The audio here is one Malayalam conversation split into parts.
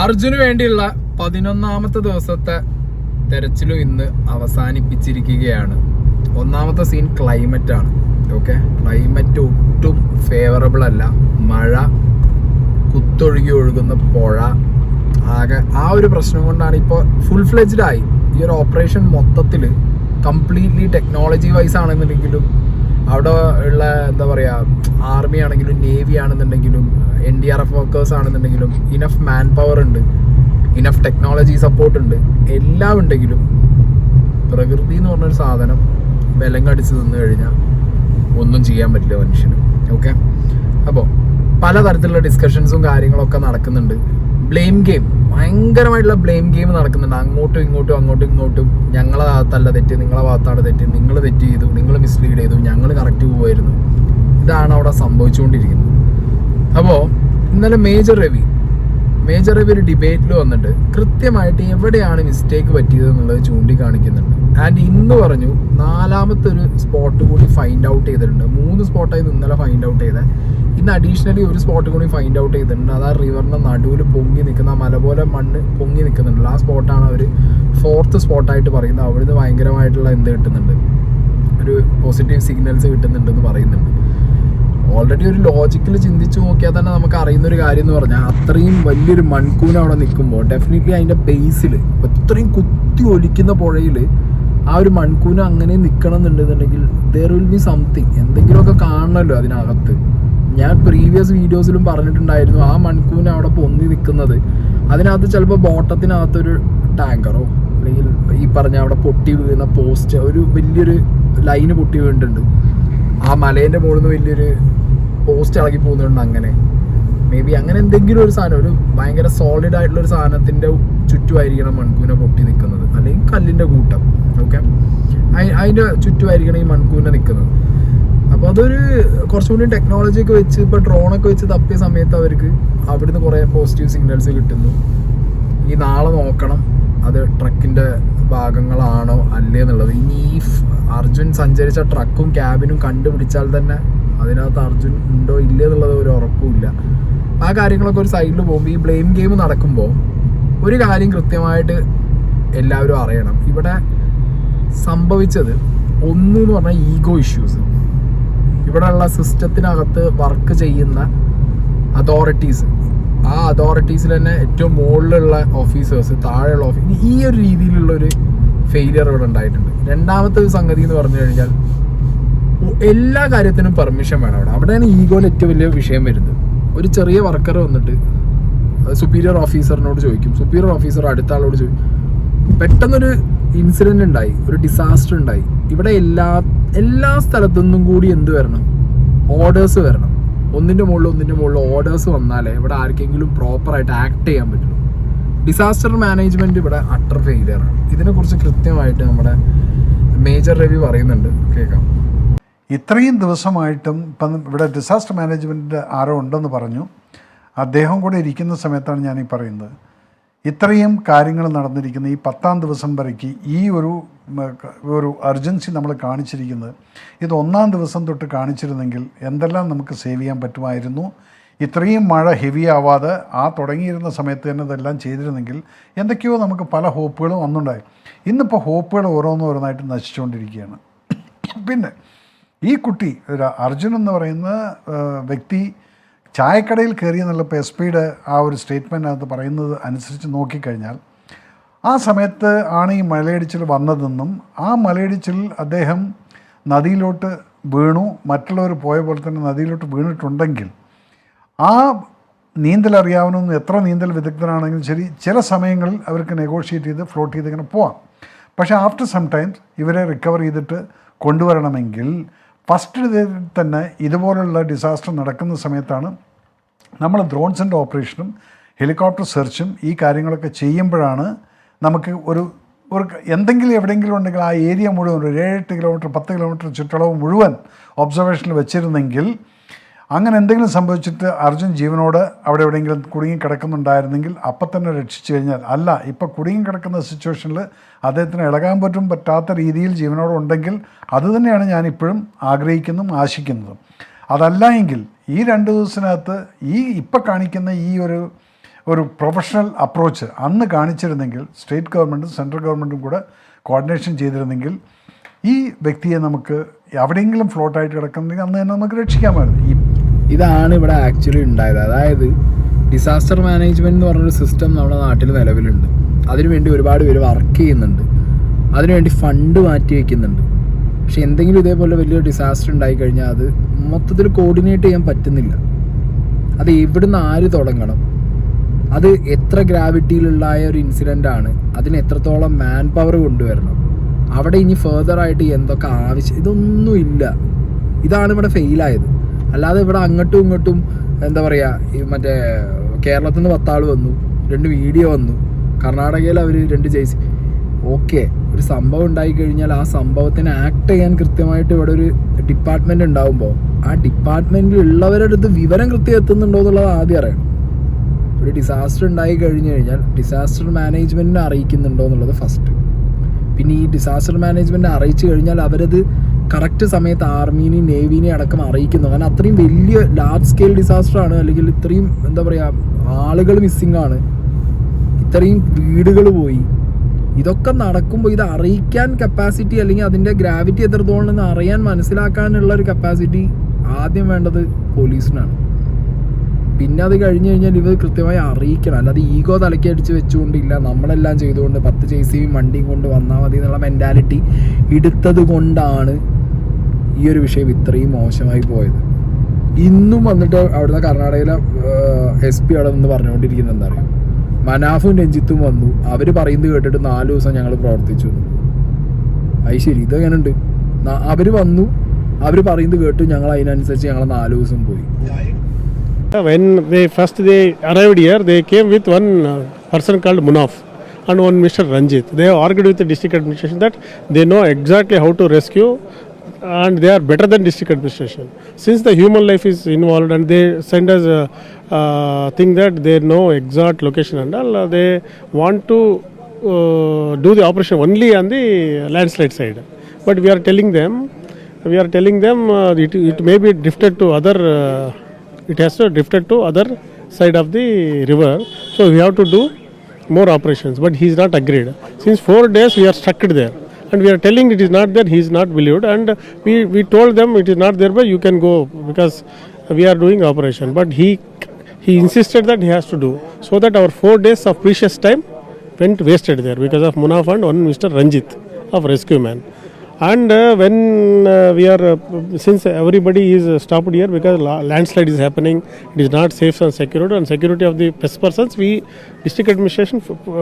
അർജുന് വേണ്ടിയുള്ള 11ാമത്തെ ദിവസത്തെ തെരച്ചിലും ഇന്ന് അവസാനിപ്പിച്ചിരിക്കുകയാണ്. ഒന്നാമത്തെ സീൻ ക്ലൈമറ്റ് ആണ്. ഓക്കെ, ക്ലൈമറ്റ് ഒട്ടും ഫേവറബിൾ അല്ല. മഴ, കുത്തൊഴുകി ഒഴുകുന്ന പുഴ, ആകെ ആ ഒരു പ്രശ്നം കൊണ്ടാണ് ഇപ്പോൾ ഫുൾ ഫ്ലെജ്ഡ് ആയി ഈ ഒരു ഓപ്പറേഷൻ മൊത്തത്തിൽ കംപ്ലീറ്റ്ലി ടെക്നോളജി വൈസ് ആണെന്നുണ്ടെങ്കിലും അവിടെ ഉള്ള എന്താ പറയുക ആർമി ആണെങ്കിലും നേവി ആണെന്നുണ്ടെങ്കിലും NDRF വർക്കേഴ്സ് ആണെന്നുണ്ടെങ്കിലും ഇനഫ് മാൻ പവർ ഉണ്ട്, ഇനഫ് ടെക്നോളജി സപ്പോർട്ട് ഉണ്ട്. എല്ലാം ഉണ്ടെങ്കിലും പ്രകൃതി എന്ന് പറഞ്ഞൊരു സാധനം വിലങ്ങടിച്ച് നിന്ന് കഴിഞ്ഞാൽ ഒന്നും ചെയ്യാൻ പറ്റില്ല മനുഷ്യന്. ഓക്കെ, അപ്പോൾ പലതരത്തിലുള്ള ഡിസ്കഷൻസും കാര്യങ്ങളൊക്കെ നടക്കുന്നുണ്ട്. ബ്ലെയിം ഗെയിം, ഭയങ്കരമായിട്ടുള്ള ബ്ലെയിം ഗെയിം നടക്കുന്നുണ്ട്. അങ്ങോട്ടും ഇങ്ങോട്ടും ഞങ്ങളെ ഭാഗത്തല്ല തെറ്റ്, നിങ്ങളെ ഭാഗത്താണ് തെറ്റ്, നിങ്ങൾ തെറ്റ് ചെയ്തു, നിങ്ങൾ മിസ്ലീഡ് ചെയ്തു, ഞങ്ങൾ കറക്റ്റ് പോവായിരുന്നു. ഇതാണ് അവിടെ സംഭവിച്ചുകൊണ്ടിരിക്കുന്നത്. അപ്പോൾ ഇന്നലെ മേജർ രവി ഒരു ഡിബേറ്റിൽ വന്നിട്ട് കൃത്യമായിട്ട് എവിടെയാണ് മിസ്റ്റേക്ക് പറ്റിയത് എന്നുള്ളത് ചൂണ്ടിക്കാണിക്കുന്നുണ്ട്. ആൻഡ് ഇന്ന് പറഞ്ഞു 4ാമത്തെ ഒരു സ്പോട്ട് കൂടി ഫൈൻഡ് ഔട്ട് ചെയ്തിട്ടുണ്ട്. 3 സ്പോട്ടായിരുന്നു ഇന്നലെ ഫൈൻഡ് ഔട്ട് ചെയ്തത്. ഇന്ന് അഡീഷണലി ഒരു സ്പോട്ട് കൂടി ഫൈൻഡ് ഔട്ട് ചെയ്തിട്ടുണ്ട്. അത് ആ റിവറിൻ്റെ നടുവിൽ പൊങ്ങി നിൽക്കുന്ന മല പോലെ മണ്ണ് പൊങ്ങി നിൽക്കുന്നുണ്ടല്ലോ, ആ സ്പോട്ടാണ് അവർ 4th സ്പോട്ടായിട്ട് പറയുന്നത്. അവിടുന്ന് ഭയങ്കരമായിട്ടുള്ള എന്ത് കിട്ടുന്നുണ്ട്, ഒരു പോസിറ്റീവ് സിഗ്നൽസ് കിട്ടുന്നുണ്ടെന്ന് പറയുന്നുണ്ട്. ഓൾറെഡി ഒരു ലോജിക്കിൽ ചിന്തിച്ച് നോക്കിയാൽ തന്നെ നമുക്ക് അറിയുന്നൊരു കാര്യം എന്ന് പറഞ്ഞാൽ അത്രയും വലിയൊരു മൺകൂന അവിടെ നിൽക്കുമ്പോൾ ഡെഫിനറ്റ്ലി അതിൻ്റെ ബേസിൽ ഇത്രയും കുത്തി ഒലിക്കുന്ന പുഴയിൽ ആ ഒരു മൺകൂന അങ്ങനെ നിൽക്കണം എന്നുണ്ടെന്നുണ്ടെങ്കിൽ ദർ വിൽ ബി സംതിങ്, എന്തെങ്കിലുമൊക്കെ കാണണമല്ലോ അതിനകത്ത്. ഞാൻ പ്രീവിയസ് വീഡിയോസിലും പറഞ്ഞിട്ടുണ്ടായിരുന്നു, ആ മൺകൂന അവിടെ പൊന്തി നിൽക്കുന്നത് അതിനകത്ത് ചിലപ്പോൾ ബോട്ടത്തിനകത്തൊരു ടാങ്കറോ അല്ലെങ്കിൽ ഈ പറഞ്ഞ അവിടെ പൊട്ടി വീഴുന്ന പോസ്റ്റ്, ഒരു വലിയൊരു ലൈന് പൊട്ടി വീണിട്ടുണ്ട്. ആ മലേൻ്റെ മുകളിൽ നിന്ന് വലിയൊരു പോസ്റ്റ് ഇളകി പോകുന്നുണ്ട്. അങ്ങനെ മേ ബി അങ്ങനെ എന്തെങ്കിലും ഒരു സാധനം, ഒരു ഭയങ്കര സോളിഡ് ആയിട്ടുള്ള ഒരു സാധനത്തിൻ്റെ ചുറ്റുമായിരിക്കണം മൺകൂന പൊട്ടി നിൽക്കുന്നത്, അല്ലെങ്കിൽ കല്ലിൻ്റെ കൂട്ടം. ഓക്കെ, അതിൻ്റെ ചുറ്റുമായിരിക്കണം ഈ മൺകൂന നിൽക്കുന്നത്. അപ്പോൾ അതൊരു കുറച്ചുകൂടി ടെക്നോളജി ഒക്കെ വെച്ച് ഇപ്പോൾ ഡ്രോണൊക്കെ വെച്ച് തപ്പിയ സമയത്ത് അവർക്ക് അവിടുന്ന് കുറേ പോസിറ്റീവ് സിഗ്നൽസ് കിട്ടുന്നു. ഈ നാളെ നോക്കണം അത് ട്രക്കിൻ്റെ ഭാഗങ്ങളാണോ അല്ലേ എന്നുള്ളത്. ഇനി ഈ അർജുൻ സഞ്ചരിച്ച ട്രക്കും ക്യാബിനും കണ്ടുപിടിച്ചാൽ തന്നെ അതിനകത്ത് അർജുൻ ഉണ്ടോ ഇല്ലേ എന്നുള്ളത് ഒരു ഉറപ്പുമില്ല. ആ കാര്യങ്ങളൊക്കെ ഒരു സൈഡിൽ പോകുമ്പോൾ ഈ ബ്ലെയിം ഗെയിം നടക്കുമ്പോൾ ഒരു കാര്യം കൃത്യമായിട്ട് എല്ലാവരും അറിയണം. ഇവിടെ സംഭവിച്ചത് ഒന്ന് എന്ന് പറഞ്ഞാൽ ഈഗോ ഇഷ്യൂസ്. ഇവിടെയുള്ള സിസ്റ്റത്തിനകത്ത് വർക്ക് ചെയ്യുന്ന അതോറിറ്റീസ്, ആ അതോറിറ്റീസിൽ തന്നെ ഏറ്റവും മുകളിലുള്ള ഓഫീസേഴ്സ്, താഴെയുള്ള ഓഫീസ്, ഈ ഒരു രീതിയിലുള്ളൊരു ഫെയിലിയർ ഇവിടെ ഉണ്ടായിട്ടുണ്ട്. രണ്ടാമത്തെ ഒരു സംഗതി എന്ന് പറഞ്ഞു കഴിഞ്ഞാൽ എല്ലാ കാര്യത്തിനും പെർമിഷൻ വേണം അവിടെ. അവിടെയാണ് ഈഗോയിൽ ഏറ്റവും വലിയ വിഷയം വരുന്നത്. ഒരു ചെറിയ വർക്കർ വന്നിട്ട് സുപ്പീരിയർ ഓഫീസറിനോട് ചോദിക്കും, സുപ്പീരിയർ ഓഫീസർ അടുത്ത ആളോട് ചോദിക്കും. പെട്ടെന്നൊരു ഇൻസിഡന്റ് ഉണ്ടായി, ഒരു ഡിസാസ്റ്റർ ഉണ്ടായി. ഇവിടെ എല്ലാ സ്ഥലത്തു നിന്നും കൂടി എന്ത് വരണം, ഓർഡേഴ്സ് വരണം. ഒന്നിൻ്റെ മുകളിൽ ഓർഡേഴ്സ് വന്നാലേ ഇവിടെ ആർക്കെങ്കിലും പ്രോപ്പറായിട്ട് ആക്ട് ചെയ്യാൻ പറ്റുള്ളൂ. ഡിസാസ്റ്റർ മാനേജ്മെൻറ്റ് ഇവിടെ അട്ടർ ഫെയിലിയറാണ്. ഇതിനെക്കുറിച്ച് കൃത്യമായിട്ട് നമ്മുടെ മേജർ രവി പറയുന്നുണ്ട്, കേൾക്കാം. ഇത്രയും ദിവസമായിട്ടും ഇപ്പം ഇവിടെ ഡിസാസ്റ്റർ മാനേജ്മെൻറ്റ് ആരോ ഉണ്ടെന്ന് പറഞ്ഞു. അദ്ദേഹം കൂടെ ഇരിക്കുന്ന സമയത്താണ് ഞാനീ പറയുന്നത്, ഇത്രയും കാര്യങ്ങൾ നടന്നിരിക്കുന്ന ഈ 10ാം ദിവസം വരയ്ക്ക് ഈ ഒരു അർജൻസി നമ്മൾ കാണിച്ചിരിക്കുന്നത് ഇത് 1ാം ദിവസം തൊട്ട് കാണിച്ചിരുന്നെങ്കിൽ എന്തെല്ലാം നമുക്ക് സേവ് ചെയ്യാൻ പറ്റുമായിരുന്നു. ഇത്രയും മഴ ഹെവി ആവാതെ ആ തുടങ്ങിയിരുന്ന സമയത്ത് തന്നെ ഇതെല്ലാം ചെയ്തിരുന്നെങ്കിൽ എന്തൊക്കെയോ നമുക്ക് പല ഹോപ്പുകളും അന്നുണ്ടായി. ഇന്നിപ്പോൾ ഹോപ്പുകൾ ഓരോന്നായിട്ട് നശിച്ചുകൊണ്ടിരിക്കുകയാണ്. പിന്നെ ഈ കുട്ടി അർജുൻ എന്ന് പറയുന്ന വ്യക്തി ചായക്കടയിൽ കയറിയെന്നുള്ളപ്പോൾ SP-യുടെ ആ ഒരു സ്റ്റേറ്റ്മെൻറ്റിനകത്ത് പറയുന്നത് അനുസരിച്ച് നോക്കിക്കഴിഞ്ഞാൽ ആ സമയത്ത് ആണ് ഈ മലയിടിച്ചിൽ വന്നതെന്നും ആ മലയിടിച്ചിൽ അദ്ദേഹം നദിയിലോട്ട് വീണു, മറ്റുള്ളവർ പോയ പോലെ തന്നെ നദിയിലോട്ട് വീണിട്ടുണ്ടെങ്കിൽ ആ നീന്തൽ അറിയാവുന്ന എത്ര നീന്തൽ വിദഗ്ധനാണെങ്കിലും ശരി, ചില സമയങ്ങളിൽ അവർക്ക് നെഗോഷിയേറ്റ് ചെയ്ത് ഫ്ലോട്ട് ചെയ്ത് ഇങ്ങനെ പോവാം. പക്ഷേ ആഫ്റ്റർ സം ടൈംസ് ഇവരെ റിക്കവർ ചെയ്തിട്ട് കൊണ്ടുവരണമെങ്കിൽ ഫസ്റ്റ് തന്നെ ഇതുപോലുള്ള ഡിസാസ്റ്റർ നടക്കുന്ന സമയത്താണ് നമ്മൾ ഡ്രോൺസിൻ്റെ ഓപ്പറേഷനും ഹെലികോപ്റ്റർ സെർച്ചും ഈ കാര്യങ്ങളൊക്കെ ചെയ്യുമ്പോഴാണ് നമുക്ക് ഒരു എന്തെങ്കിലും എവിടെയെങ്കിലും ഉണ്ടെങ്കിൽ ആ ഏരിയ മുഴുവൻ ഒരു 7-8 കിലോമീറ്റർ 10 കിലോമീറ്റർ ചുറ്റളവ് മുഴുവൻ ഒബ്സർവേഷനിൽ വെച്ചിരുന്നെങ്കിൽ അങ്ങനെ എന്തെങ്കിലും സംഭവിച്ചിട്ട് അർജുൻ ജീവനോട് അവിടെ എവിടെയെങ്കിലും കുടുങ്ങിക്കിടക്കുന്നുണ്ടായിരുന്നെങ്കിൽ അപ്പം തന്നെ രക്ഷിച്ചു കഴിഞ്ഞാൽ, അല്ല ഇപ്പോൾ കുടുങ്ങിക്കിടക്കുന്ന സിറ്റുവേഷനിൽ അദ്ദേഹത്തിന് ഇളകാൻ പറ്റാത്ത രീതിയിൽ ജീവനോട് ഉണ്ടെങ്കിൽ അതുതന്നെയാണ് ഞാനിപ്പോഴും ആഗ്രഹിക്കുന്നതും ആശിക്കുന്നതും. അതല്ല എങ്കിൽ ഈ 2 ദിവസത്തിനകത്ത് ഈ ഇപ്പം കാണിക്കുന്ന ഈ ഒരു ഒരു പ്രൊഫഷണൽ അപ്രോച്ച് അന്ന് കാണിച്ചിരുന്നെങ്കിൽ, സ്റ്റേറ്റ് ഗവൺമെൻറ്റും സെൻട്രൽ ഗവൺമെൻറ്റും കൂടെ കോർഡിനേഷൻ ചെയ്തിരുന്നെങ്കിൽ ഈ വ്യക്തിയെ നമുക്ക് എവിടെയെങ്കിലും ഫ്ലോട്ടായിട്ട് കിടക്കുന്നെങ്കിൽ അന്ന് തന്നെ നമുക്ക് രക്ഷിക്കാമായിരുന്നു. ഇതാണ് ഇവിടെ ആക്ച്വലി ഉണ്ടായത്. അതായത് ഡിസാസ്റ്റർ മാനേജ്മെൻറ്റ് എന്ന് പറഞ്ഞൊരു സിസ്റ്റം നമ്മുടെ നാട്ടിൽ നിലവിലുണ്ട്. അതിനുവേണ്ടി ഒരുപാട് പേര് വർക്ക് ചെയ്യുന്നുണ്ട്, അതിനുവേണ്ടി ഫണ്ട് മാറ്റി വയ്ക്കുന്നുണ്ട്. പക്ഷെ എന്തെങ്കിലും ഇതേപോലെ വലിയൊരു ഡിസാസ്റ്റർ ഉണ്ടായിക്കഴിഞ്ഞാൽ അത് മൊത്തത്തിൽ കോർഡിനേറ്റ് ചെയ്യാൻ പറ്റുന്നില്ല. അത് എവിടുന്ന് ആര് തുടങ്ങണം, അത് എത്ര ഗ്രാവിറ്റിയിലുള്ളായ ഒരു ഇൻസിഡൻ്റ് ആണ്, അതിന് എത്രത്തോളം മാൻ പവർ കൊണ്ടുവരണം, അവിടെ ഇനി ഫെർദറായിട്ട് എന്തൊക്കെ ആവശ്യം, ഇതൊന്നുമില്ല. ഇതാണ് ഇവിടെ ഫെയിലായത്. അല്ലാതെ ഇവിടെ അങ്ങോട്ടും ഇങ്ങോട്ടും എന്താ പറയുക, ഈ മറ്റേ കേരളത്തിൽ നിന്ന് 10 ആൾ വന്നു, 2 വീഡിയോ വന്നു, കർണാടകയിൽ അവർ 2 ജയിച്ച്. ഓക്കെ, ഒരു സംഭവം ഉണ്ടായിക്കഴിഞ്ഞാൽ ആ സംഭവത്തിന് ആക്ട് ചെയ്യാൻ കൃത്യമായിട്ട് ഇവിടെ ഒരു ഡിപ്പാർട്ട്മെൻറ്റ് ഉണ്ടാകുമ്പോൾ ആ ഡിപ്പാർട്ട്മെൻറ്റിലുള്ളവരുടെ അടുത്ത് വിവരം കൃത്യം എത്തുന്നുണ്ടോ എന്നുള്ളത് ആദ്യം അറിയണം. ഒരു ഡിസാസ്റ്റർ ഉണ്ടായി കഴിഞ്ഞു കഴിഞ്ഞാൽ ഡിസാസ്റ്റർ മാനേജ്മെൻറ്റിനെ അറിയിക്കുന്നുണ്ടോ എന്നുള്ളത് ഫസ്റ്റ്. പിന്നെ ഈ ഡിസാസ്റ്റർ മാനേജ്മെൻറ്റ് അറിയിച്ചു കഴിഞ്ഞാൽ അവരത് കറക്റ്റ് സമയത്ത് ആർമീനെയും നേവീനെയും അടക്കം അറിയിക്കുന്നു. കാരണം അത്രയും വലിയ ലാർജ് സ്കെയിൽ ഡിസാസ്റ്റർ ആണ്, അല്ലെങ്കിൽ ഇത്രയും എന്താ പറയുക ആളുകൾ മിസ്സിങ് ആണ്, ഇത്രയും വീടുകൾ പോയി. ഇതൊക്കെ നടക്കുമ്പോൾ ഇത് അറിയിക്കാൻ കപ്പാസിറ്റി, അല്ലെങ്കിൽ അതിൻ്റെ ഗ്രാവിറ്റി എത്രത്തോളം എന്ന് അറിയാൻ മനസ്സിലാക്കാനുള്ള ഒരു കപ്പാസിറ്റി ആദ്യം വേണ്ടത് പോലീസിനാണ്. പിന്നെ അത് കഴിഞ്ഞ് കഴിഞ്ഞാൽ ഇവർ കൃത്യമായി അറിയിക്കണം. അല്ലാതെ ഈഗോ തലയ്ക്ക് അടിച്ച് വെച്ചുകൊണ്ടില്ല, നമ്മളെല്ലാം ചെയ്തുകൊണ്ട് 10 JCB വണ്ടിയും കൊണ്ട് വന്നാൽ മതി എന്നുള്ള മെൻറ്റാലിറ്റി എടുത്തത് കൊണ്ടാണ് ഈ ഒരു വിഷയം ഇത്രയും മോശമായി പോയത്. ഇന്നും വന്നിട്ട് അവിടുന്ന് കർണാടകയിലെ SP അവിടെ നിന്ന് പറഞ്ഞുകൊണ്ടിരിക്കുന്നത് എന്താ അറിയാം, മനാഫും രഞ്ജിത്തും വന്നു, അവർ പറയുന്നത് കേട്ടിട്ട് 4 ദിവസം ഞങ്ങൾ പ്രവർത്തിച്ചു. അത് ശരി, ഇതെങ്ങനെയുണ്ട്? അവർ വന്നു, അവർ പറയുന്നത് കേട്ടു, ഞങ്ങൾ അതിനനുസരിച്ച് ഞങ്ങൾ 4 ദിവസം പോയി. When they arrived here, they came with one person called Munaf and one Mr. Ranjit. They have argued with the district administration that they know exactly how to rescue and they are better than district administration. Since the human life is involved and they send us a thing that they know exact location and all, they want to do the operation only on the landslide side. But we are telling them it may be drifted to other. It has to drifted to other side of the river, so we have to do more operations, but he is not agreed. Since 4 days we are stuck there and we are telling it is not there, he is not believed, and we told them it is not there, but you can go because we are doing operation, but he insisted that he has to do, so that our 4 days of precious time went wasted there because of Munaf and one Mr. Ranjit of rescue man. And when we are since everybody is stopped here because landslide is happening, it is not safe and security of the best persons, we district administration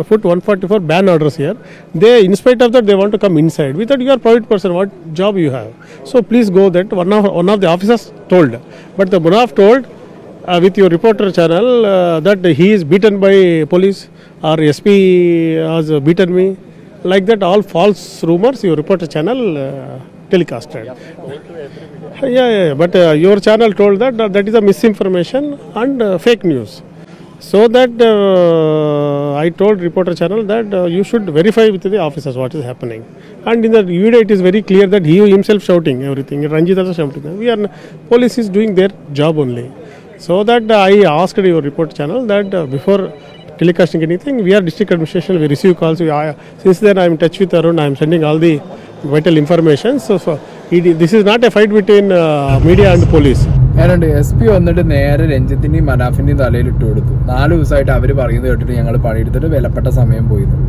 put 144 ban orders here. They, in spite of that, they want to come inside. We thought you are private person, what job you have, so please go. That one of the officers told, but the Munaf told with your reporter channel that he is beaten by police or SP has beaten me. Like that, all false rumors your reporter channel telecasted. Yeah, but your channel told that is a misinformation and fake news. So that I told reporter channel that you should verify with the officers what is happening. And in the video it is very clear that he himself shouting everything. Ranjit also shouting. Police is doing their job only. So that I asked your reporter channel that before telecasting anything, we are district administration, we receive calls. Since then I am in touch with Arun, I am sending all the vital information. So this is not a fight between media and police. ഞാനുണ്ട് SP വന്നിട്ട് നേരെ രഞ്ജിത്തിൻ്റെയും മനാഫിൻ്റെയും തലയിൽ ഇട്ട് കൊടുത്തു. 4 ദിവസമായിട്ട് അവർ പറയുന്നത് കേട്ടിട്ട് ഞങ്ങൾ പണിയെടുത്തിട്ട് വിലപ്പെട്ട സമയം പോയിരുന്നു.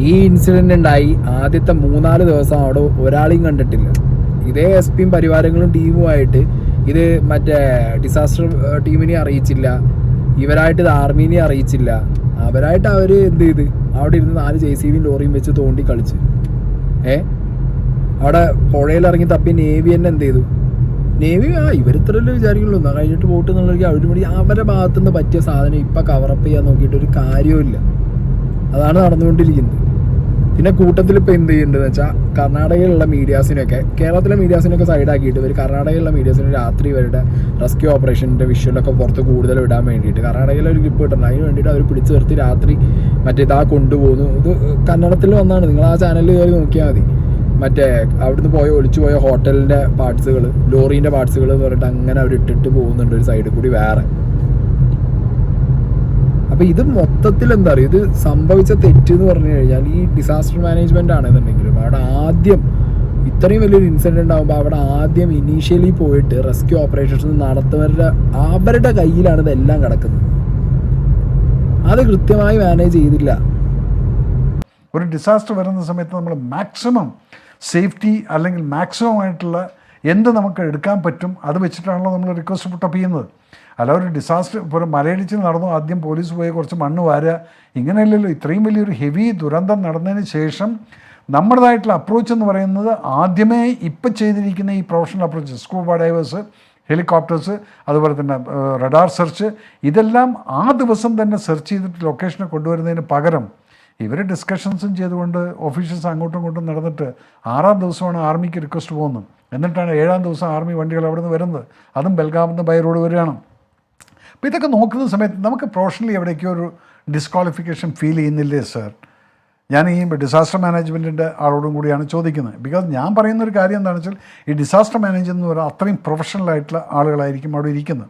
ഈ ഇൻസിഡൻ്റ് ഉണ്ടായി ആദ്യത്തെ 3-4 ദിവസം അവിടെ ഒരാളെയും കണ്ടിട്ടില്ല. ഇതേ SPയും പരിവാരങ്ങളും ടീമുമായിട്ട് ഇത് മറ്റേ ഡിസാസ്റ്റർ ടീമിനെ അറിയിച്ചില്ല, ഇവരായിട്ട് ഇത് ആർമീനെ അറിയിച്ചില്ല. അവരായിട്ട് അവർ എന്ത് ചെയ്ത് അവിടെ ഇരുന്ന് 4 JCB ലോറിയും വെച്ച് തോണ്ടി കളിച്ച് അവിടെ പുഴയിലിറങ്ങി തപ്പി നേവി തന്നെ എന്ത് ചെയ്തു. നേവി ഇവരിത്രല്ലേ വിചാരിക്കുള്ളൂ, എന്നാൽ കഴിഞ്ഞിട്ട് പോട്ട് എന്നുള്ളവർക്ക് അവിടെ കൂടി അവരുടെ ഭാഗത്തുനിന്ന് പറ്റിയ സാധനം ഇപ്പം കവറപ്പ് ചെയ്യാൻ നോക്കിയിട്ട് ഒരു കാര്യമില്ല. അതാണ് നടന്നുകൊണ്ടിരിക്കുന്നത്. പിന്നെ കൂട്ടത്തിൽ ഇപ്പോൾ എന്ത് ചെയ്യുന്നുണ്ടെന്ന് വെച്ചാൽ കർണാടകയിലുള്ള മീഡിയാസിനൊക്കെ, കേരളത്തിലെ മീഡിയാസിനൊക്കെ സൈഡാക്കിയിട്ട് ഇവർ കർണാടകയിലുള്ള മീഡിയാസിന് രാത്രി ഇവരുടെ റെസ്ക്യൂ ഓപ്പറേഷൻ്റെ വിഷ്വലൊക്കെ പുറത്ത് കൂടുതൽ ഇടാൻ വേണ്ടിയിട്ട് കർണാടകയിൽ ഒരു ക്ലിപ്പ് കിട്ടണം, അതിന് വേണ്ടിയിട്ട് അവർ പിടിച്ചു നിർത്തി രാത്രി മറ്റേതാ കൊണ്ടുപോകുന്നു. ഇത് കന്നഡത്തിൽ വന്നാണ്, നിങ്ങൾ ആ ചാനലിൽ കയറി നോക്കിയാൽ മതി. മറ്റേ അവിടുന്ന് ഒളിച്ചു പോയ ഹോട്ടലിൻ്റെ പാർട്സുകൾ, ലോറീൻ്റെ പാർട്സുകൾ എന്ന് പറഞ്ഞിട്ട് അങ്ങനെ അവർ ഇട്ടിട്ട് പോകുന്നുണ്ട് ഒരു സൈഡിൽ കൂടി വേറെ. അപ്പോൾ ഇത് മൊത്തത്തിൽ എന്താ പറയുക, ഇത് സംഭവിച്ച തെറ്റ് എന്ന് പറഞ്ഞു കഴിഞ്ഞാൽ ഈ ഡിസാസ്റ്റർ മാനേജ്മെൻ്റ് ആണെന്നുണ്ടെങ്കിലും അവിടെ ആദ്യം ഇത്രയും വലിയൊരു ഇൻസിഡൻറ്റ് ഉണ്ടാകുമ്പോൾ അവിടെ ആദ്യം ഇനീഷ്യലി പോയിട്ട് റെസ്ക്യൂ ഓപ്പറേഷൻസ് നടത്തുന്നവരുടെ അവരുടെ കയ്യിലാണ് ഇതെല്ലാം കിടക്കുന്നത്. അത് കൃത്യമായി മാനേജ് ചെയ്തില്ല. ഒരു ഡിസാസ്റ്റർ വരുന്ന സമയത്ത് നമ്മൾ മാക്സിമം സേഫ്റ്റി അല്ലെങ്കിൽ മാക്സിമം ആയിട്ടുള്ള എന്ത് നമുക്ക് എടുക്കാൻ പറ്റും അത് വെച്ചിട്ടാണല്ലോ നമ്മൾ റിക്വസ്റ്റ് പുട്ടപ്പ് ചെയ്യുന്നത്. അല്ല ഒരു ഡിസാസ്റ്റർ ഇപ്പോൾ ഒരു മലയിടിച്ചിൽ നടന്നു, ആദ്യം പോലീസ് പോയി കുറച്ച് മണ്ണ് വാരുക, ഇങ്ങനെയല്ലല്ലോ. ഇത്രയും വലിയൊരു ഹെവി ദുരന്തം നടന്നതിന് ശേഷം നമ്മുടേതായിട്ടുള്ള അപ്രോച്ച് എന്ന് പറയുന്നത് ആദ്യമേ ഇപ്പം ചെയ്തിരിക്കുന്ന ഈ professional approach, scuba divers, helicopters, അതുപോലെ തന്നെ റഡാർ സെർച്ച്, ഇതെല്ലാം ആ ദിവസം തന്നെ സെർച്ച് ചെയ്തിട്ട് ലൊക്കേഷനെ കൊണ്ടുവരുന്നതിന് പകരം ഇവർ ഡിസ്കഷൻസും ചെയ്തുകൊണ്ട് ഓഫീഷ്യൽസ് അങ്ങോട്ടും ഇങ്ങോട്ടും നടന്നിട്ട് 6-ാം ദിവസമാണ് ആർമിക്ക് റിക്വസ്റ്റ് പോകുന്നത്. എന്നിട്ടാണ് 7-ാം ദിവസം ആർമി വണ്ടികൾ അവിടെ നിന്ന് വരുന്നത്, അതും ബെൽഗാമിൽ നിന്ന് ബൈ റോഡ് വരികയാണ്. അപ്പോൾ ഇതൊക്കെ നോക്കുന്ന സമയത്ത് നമുക്ക് പ്രൊഫഷണലി എവിടേക്കോ ഒരു ഡിസ്ക്വാളിഫിക്കേഷൻ ഫീൽ ചെയ്യുന്നില്ലേ സർ? ഞാൻ ഈ ഡിസാസ്റ്റർ മാനേജ്മെൻറ്റിൻ്റെ ആളോടും കൂടിയാണ് ചോദിക്കുന്നത്. ബിക്കോസ് ഞാൻ പറയുന്നൊരു കാര്യം എന്താണെന്ന് വെച്ചാൽ ഈ ഡിസാസ്റ്റർ മാനേജർ എന്ന് പറഞ്ഞാൽ അത്രയും പ്രൊഫഷണലായിട്ടുള്ള ആളുകളായിരിക്കും അവിടെ ഇരിക്കുന്നത്.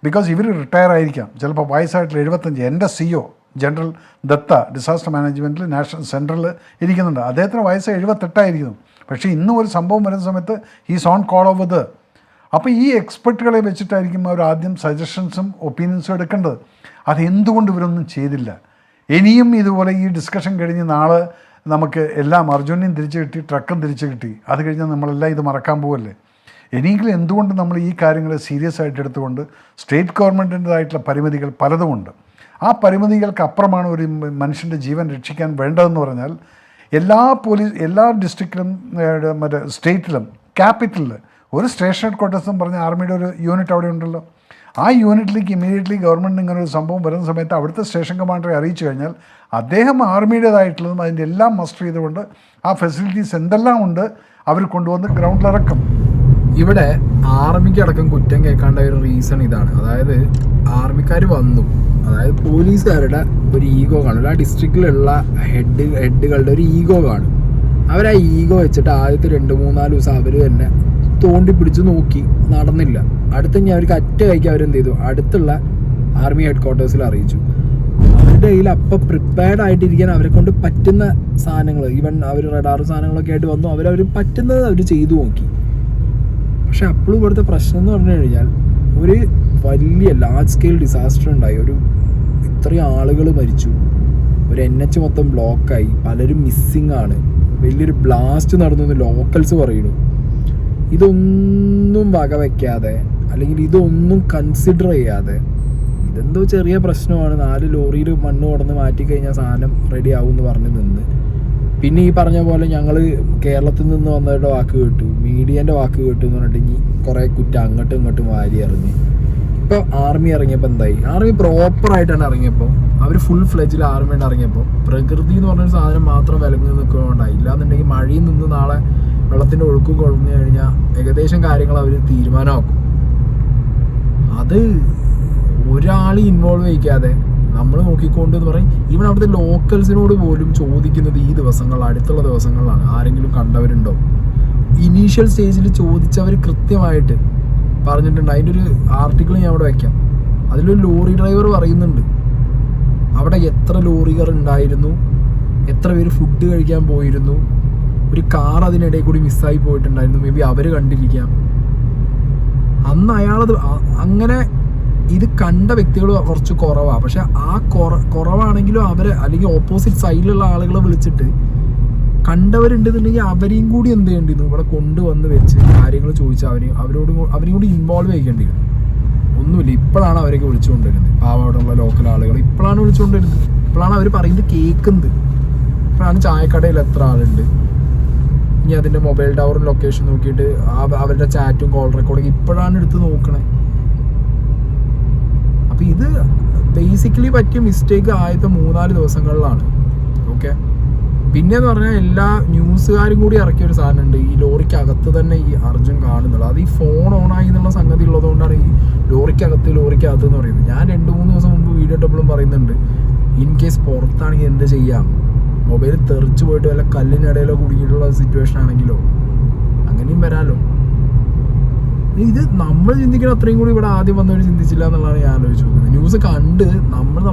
ബിക്കോസ് ഇവർ റിട്ടയർ ആയിരിക്കാം, ചിലപ്പോൾ വയസ്സായിട്ടുള്ള 75. എൻ്റെ CEO ജനറൽ ദത്ത ഡിസാസ്റ്റർ മാനേജ്മെൻറ്റിൽ നാഷണൽ സെൻട്രൽ ഇരിക്കുന്നുണ്ട്. അദ്ദേഹത്തിന് വയസ്സ് 78 പക്ഷേ ഇന്നും ഒരു സംഭവം വരുന്ന സമയത്ത് he's on call over the. അപ്പോൾ ഈ എക്സ്പെർട്ടുകളെ വെച്ചിട്ടായിരിക്കും അവർ ആദ്യം സജഷൻസും ഒപ്പീനിയൻസും എടുക്കേണ്ടത്. അതെന്തുകൊണ്ട് ഇവരൊന്നും ചെയ്തില്ല? ഇനിയും ഇതുപോലെ ഈ ഡിസ്കഷൻ കഴിഞ്ഞ് നാളെ നമുക്ക് എല്ലാം അർജുനെയും തിരിച്ചു കിട്ടി, ട്രക്കും തിരിച്ചു കിട്ടി, അത് കഴിഞ്ഞാൽ നമ്മളെല്ലാം ഇത് മറക്കാൻ പോവല്ലേ? ഇനിയെങ്കിലും എന്തുകൊണ്ട് നമ്മൾ ഈ കാര്യങ്ങൾ സീരിയസ് ആയിട്ട് എടുത്തുകൊണ്ട് സ്റ്റേറ്റ് ഗവൺമെൻറ്റിൻ്റെതായിട്ടുള്ള പരിമിതികൾ പലതുമുണ്ട്. ആ പരിമിതികൾക്ക് അപ്പുറമാണ് ഒരു മനുഷ്യൻ്റെ ജീവൻ രക്ഷിക്കാൻ വേണ്ടതെന്ന് പറഞ്ഞാൽ എല്ലാ ഡിസ്ട്രിക്റ്റിലും മറ്റേ സ്റ്റേറ്റിലും ക്യാപിറ്റലിൽ ഒരു സ്റ്റേഷൻ ഹെഡ് ക്വാർട്ടേഴ്സ് എന്ന് പറഞ്ഞ ആർമിയുടെ ഒരു യൂണിറ്റ് അവിടെ ഉണ്ടല്ലോ. ആ യൂണിറ്റിലേക്ക് ഇമ്മീഡിയറ്റ്ലി ഗവൺമെൻറ് ഇങ്ങനെ ഒരു സംഭവം വരുന്ന സമയത്ത് അവിടുത്തെ സ്റ്റേഷൻ കമാൻഡറെ അറിയിച്ചു കഴിഞ്ഞാൽ അദ്ദേഹം ആർമിയുടേതായിട്ടുള്ളതും അതിൻ്റെ എല്ലാം മസ്റ്റർ ചെയ്തുകൊണ്ട് ആ ഫെസിലിറ്റീസ് എന്തെല്ലാം ഉണ്ട് അവർ കൊണ്ടുവന്ന് ഗ്രൗണ്ടിലിറക്കും. ഇവിടെ ആർമിക്ക് അടക്കം കുറ്റം കേൾക്കാണ്ട ഒരു റീസൺ ഇതാണ്. അതായത് ആർമിക്കാർ വന്നു, അതായത് പോലീസുകാരുടെ ഒരു ഈഗോ കാണും, ആ ഡിസ്ട്രിക്റ്റിലുള്ള ഹെഡുകളുടെ ഒരു ഈഗോ കാണും. അവർ ആ ഈഗോ വെച്ചിട്ട് ആദ്യത്തെ 2-3-4 ദിവസം അവർ തന്നെ തോണ്ടി പിടിച്ച് നോക്കി, നടന്നില്ല. അടുത്ത ഞാൻ അവർക്ക് അറ്റ കൈക്ക് അവരെന്ത് ചെയ്തു, അടുത്തുള്ള ആർമി ഹെഡ് ക്വാർട്ടേഴ്സിൽ അറിയിച്ചു. അവരുടെ കയ്യിൽ അപ്പം പ്രിപ്പയർഡ് ആയിട്ടിരിക്കാൻ അവരെ കൊണ്ട് പറ്റുന്ന സാധനങ്ങൾ, ഈവൻ അവർ റഡാർ സാധനങ്ങളൊക്കെ ആയിട്ട് വന്നു, അവർ പറ്റുന്നത് അവർ ചെയ്തു നോക്കി. പക്ഷെ അപ്പോഴും ഇവിടുത്തെ പ്രശ്നം എന്ന് പറഞ്ഞു കഴിഞ്ഞാൽ ഒരു വലിയ ലാർജ് സ്കെയിൽ ഡിസാസ്റ്റർ ഉണ്ടായി, ഇത്രയും ആളുകൾ മരിച്ചു, ഒരു NH മൊത്തം ബ്ലോക്കായി, പലരും മിസ്സിങ് ആണ്, വലിയൊരു ബ്ലാസ്റ്റ് നടന്നു ലോക്കൽസ് പറയുന്നു. ഇതൊന്നും വകവയ്ക്കാതെ അല്ലെങ്കിൽ ഇതൊന്നും കൺസിഡർ ചെയ്യാതെ ഇതെന്തോ ചെറിയ പ്രശ്നമാണ്, 4 ലോറിയിൽ മണ്ണ് കൊടന്ന് മാറ്റിക്കഴിഞ്ഞാൽ സാധനം റെഡി ആവും എന്ന് പറഞ്ഞ് നിന്ന്, പിന്നെ ഈ പറഞ്ഞ പോലെ ഞങ്ങൾ കേരളത്തിൽ നിന്ന് വന്നവരുടെ വാക്ക് കേട്ടു, മീഡിയേൻ്റെ വാക്ക് കേട്ടു എന്ന് പറഞ്ഞിട്ട് ഇനി കുറേ കുറ്റം അങ്ങോട്ടും ഇങ്ങോട്ടും വാരി എറിഞ്ഞ്. ഇപ്പോൾ ആർമി ഇറങ്ങിയപ്പോൾ എന്തായി, ആർമി പ്രോപ്പറായിട്ടാണ് ഇറങ്ങിയപ്പോൾ, അവർ ഫുൾ ഫ്ലെജിൽ ആർമിയായിട്ട് ഇറങ്ങിയപ്പോൾ പ്രകൃതി എന്ന് പറഞ്ഞൊരു സാധനം മാത്രം വിലങ്ങി നിൽക്കുന്നതുകൊണ്ടായി. ഇല്ലാന്നുണ്ടെങ്കിൽ മഴയിൽ നിന്ന് നാളെ വെള്ളത്തിൻ്റെ ഒഴുക്കും കുറഞ്ഞു കഴിഞ്ഞാൽ ഏകദേശം കാര്യങ്ങൾ അവർ തീരുമാനമാക്കും. അത് ഒരാൾ ഇൻവോൾവ് ചെയ്യിക്കാതെ നമ്മൾ നോക്കിക്കൊണ്ട് എന്ന് പറയും. ഈവൻ അവിടുത്തെ ലോക്കൽസിനോട് പോലും ചോദിക്കുന്നത് ഈ ദിവസങ്ങളിൽ, അടുത്തുള്ള ദിവസങ്ങളിലാണ്, ആരെങ്കിലും കണ്ടവരുണ്ടോ. ഇനീഷ്യൽ സ്റ്റേജിൽ ചോദിച്ചവർ കൃത്യമായിട്ട് പറഞ്ഞിട്ടുണ്ട്. അതിൻ്റെ ഒരു ആർട്ടിക്കിൾ ഞാൻ അവിടെ വയ്ക്കാം. അതിലൊരു ലോറി ഡ്രൈവർ പറയുന്നുണ്ട് അവിടെ എത്ര ലോറികൾ ഉണ്ടായിരുന്നു, എത്ര പേര് ഫുഡ് കഴിക്കാൻ പോയിരുന്നു, ഒരു കാർ അതിനിടയിൽ കൂടി മിസ്സായി പോയിട്ടുണ്ടായിരുന്നു, മേ ബി അവർ കണ്ടിരിക്കാം. അന്ന് അയാളത് അങ്ങനെ ഇത് കണ്ട വ്യക്തികൾ കുറച്ച് കുറവാണ്. പക്ഷെ ആ കുറവാണെങ്കിലും അവരെ അല്ലെങ്കിൽ ഓപ്പോസിറ്റ് സൈഡിലുള്ള ആളുകളെ വിളിച്ചിട്ട് കണ്ടവരുണ്ടെന്നുണ്ടെങ്കിൽ അവരെയും കൂടി എന്ത് ചെയ്യേണ്ടിയിരുന്നു, ഇവിടെ കൊണ്ടുവന്ന് വെച്ച് കാര്യങ്ങൾ ചോദിച്ചാൽ അവരെയും കൂടി ഇൻവോൾവ് ചെയ്യേണ്ടിയിരുന്നു. ഒന്നുമില്ല, ഇപ്പോഴാണ് അവരൊക്കെ വിളിച്ചുകൊണ്ടിരുന്നത്, പാവോടുള്ള ലോക്കൽ ആളുകൾ ഇപ്പോഴാണ് വിളിച്ചുകൊണ്ടിരുന്നത്, ഇപ്പോഴാണ് അവർ പറയുന്നത് കേൾക്കുന്നത്, ഇപ്പോഴാണ് ചായക്കടയിൽ എത്ര ആളുണ്ട്, ഇനി അതിൻ്റെ മൊബൈൽ ടവർ ലൊക്കേഷൻ നോക്കിയിട്ട് അവരുടെ ചാറ്റും കോൾ റെക്കോർഡിങ് ഇപ്പോഴാണ് എടുത്ത് നോക്കണേ. അപ്പോൾ ഇത് ബേസിക്കലി പറ്റിയ മിസ്റ്റേക്ക് ആദ്യത്തെ 3-4 ദിവസങ്ങളിലാണ്. ഓക്കെ, പിന്നെയെന്ന് പറഞ്ഞാൽ എല്ലാ ന്യൂസുകാരും കൂടി ഇറക്കിയ ഒരു സാധനമുണ്ട്, ഈ ലോറിക്കകത്ത് തന്നെ ഈ അർജുൻ കാണുന്നുള്ളൂ. അത് ഈ ഫോൺ ഓണായി എന്നുള്ള സംഗതി ഉള്ളതുകൊണ്ടാണ് ഈ ലോറിക്കകത്ത് എന്ന് പറയുന്നത്. ഞാൻ 2-3 ദിവസം മുമ്പ് വീഡിയോ ഇട്ടപ്പോഴും പറയുന്നുണ്ട്, ഇൻ കേസ് പുറത്താണെങ്കിൽ എന്ത് ചെയ്യാം, മൊബൈൽ തെറിച്ച് പോയിട്ട് വല്ല കല്ലിനിടയിലോ കുടുങ്ങിയിട്ടുള്ള സിറ്റുവേഷൻ ആണെങ്കിലോ അങ്ങനെയും വരാമല്ലോ. ഇത് നമ്മൾ ചിന്തിക്കുന്ന അത്രയും കൂടി ഇവിടെ ആദ്യം വന്നവർ ചിന്തിച്ചില്ല എന്നുള്ളതാണ് ഞാൻ ആലോചിച്ച് നോക്കുന്നത്. ന്യൂസ് കണ്ട് നമ്മുടെ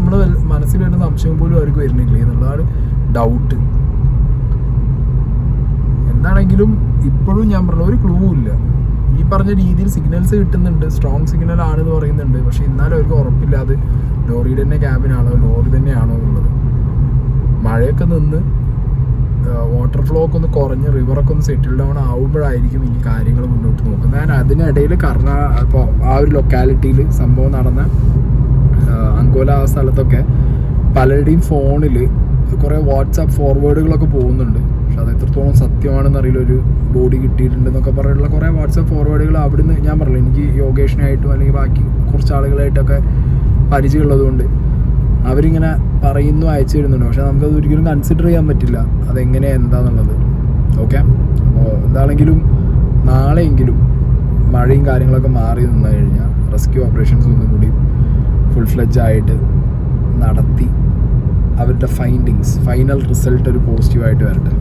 മനസ്സിൽ വരുന്ന സംശയം പോലും അവർക്ക് വരുന്നില്ല എന്നുള്ളതാണ് ഡൗട്ട്. എന്താണെങ്കിലും ഇപ്പോഴും ഞാൻ പറഞ്ഞ ഒരു ക്ലൂ ഇല്ല. ഈ പറഞ്ഞ രീതിയിൽ സിഗ്നൽസ് കിട്ടുന്നുണ്ട്, സ്ട്രോങ് സിഗ്നൽ ആണെന്ന് പറയുന്നുണ്ട്. പക്ഷെ എന്നാലും അവർക്ക് ഉറപ്പില്ല അത് ലോറിയുടെ തന്നെ ക്യാബിനാണോ ലോറി തന്നെയാണോ എന്നുള്ളത്. മഴയൊക്കെ നിന്ന് വാട്ടർ ഫ്ലോ ഒക്കെ ഒന്ന് കുറഞ്ഞ് റിവറൊക്കെ ഒന്ന് സെറ്റിൽ ഡൗൺ ആവുമ്പോഴായിരിക്കും ഇനി കാര്യങ്ങൾ മുന്നോട്ട് നോക്കുന്നത്. ഞാൻ അതിനിടയിൽ ഇപ്പോൾ ആ ഒരു ലൊക്കാലിറ്റിയിൽ സംഭവം നടന്ന അങ്കോല ആ സ്ഥലത്തൊക്കെ പലരുടെയും ഫോണിൽ കുറേ വാട്സാപ്പ് ഫോർവേഡുകളൊക്കെ പോകുന്നുണ്ട്. പക്ഷെ അത് എത്രത്തോളം സത്യമാണെന്ന് അറിയില്ല. ഒരു ബോഡി കിട്ടിയിട്ടുണ്ടെന്നൊക്കെ പറഞ്ഞിട്ടുള്ള കുറേ വാട്സാപ്പ് ഫോർവേഡുകൾ അവിടുന്ന് ഞാൻ പറഞ്ഞില്ല, എനിക്ക് യോഗേഷനായിട്ടും അല്ലെങ്കിൽ ബാക്കി കുറച്ച് ആളുകളായിട്ടൊക്കെ പരിചയമുള്ളതുകൊണ്ട് അവരിങ്ങനെ പറയുന്നു, അയച്ചു തരുന്നുണ്ട്. പക്ഷെ നമുക്കത് ഒരിക്കലും കൺസിഡർ ചെയ്യാൻ പറ്റില്ല അതെങ്ങനെ എന്താന്നുള്ളത്. ഓക്കെ, അപ്പോൾ എന്താണെങ്കിലും നാളെയെങ്കിലും മഴയും കാര്യങ്ങളൊക്കെ മാറി നിന്ന് കഴിഞ്ഞാൽ റെസ്ക്യൂ ഓപ്പറേഷൻസ് ഒന്നും കൂടി ഫുൾ ഫ്ലെഡ്ജ് ആയിട്ട് നടത്തി അവരുടെ ഫൈൻഡിങ്സ് ഫൈനൽ റിസൾട്ട് ഒരു പോസിറ്റീവായിട്ട് വരട്ടെ.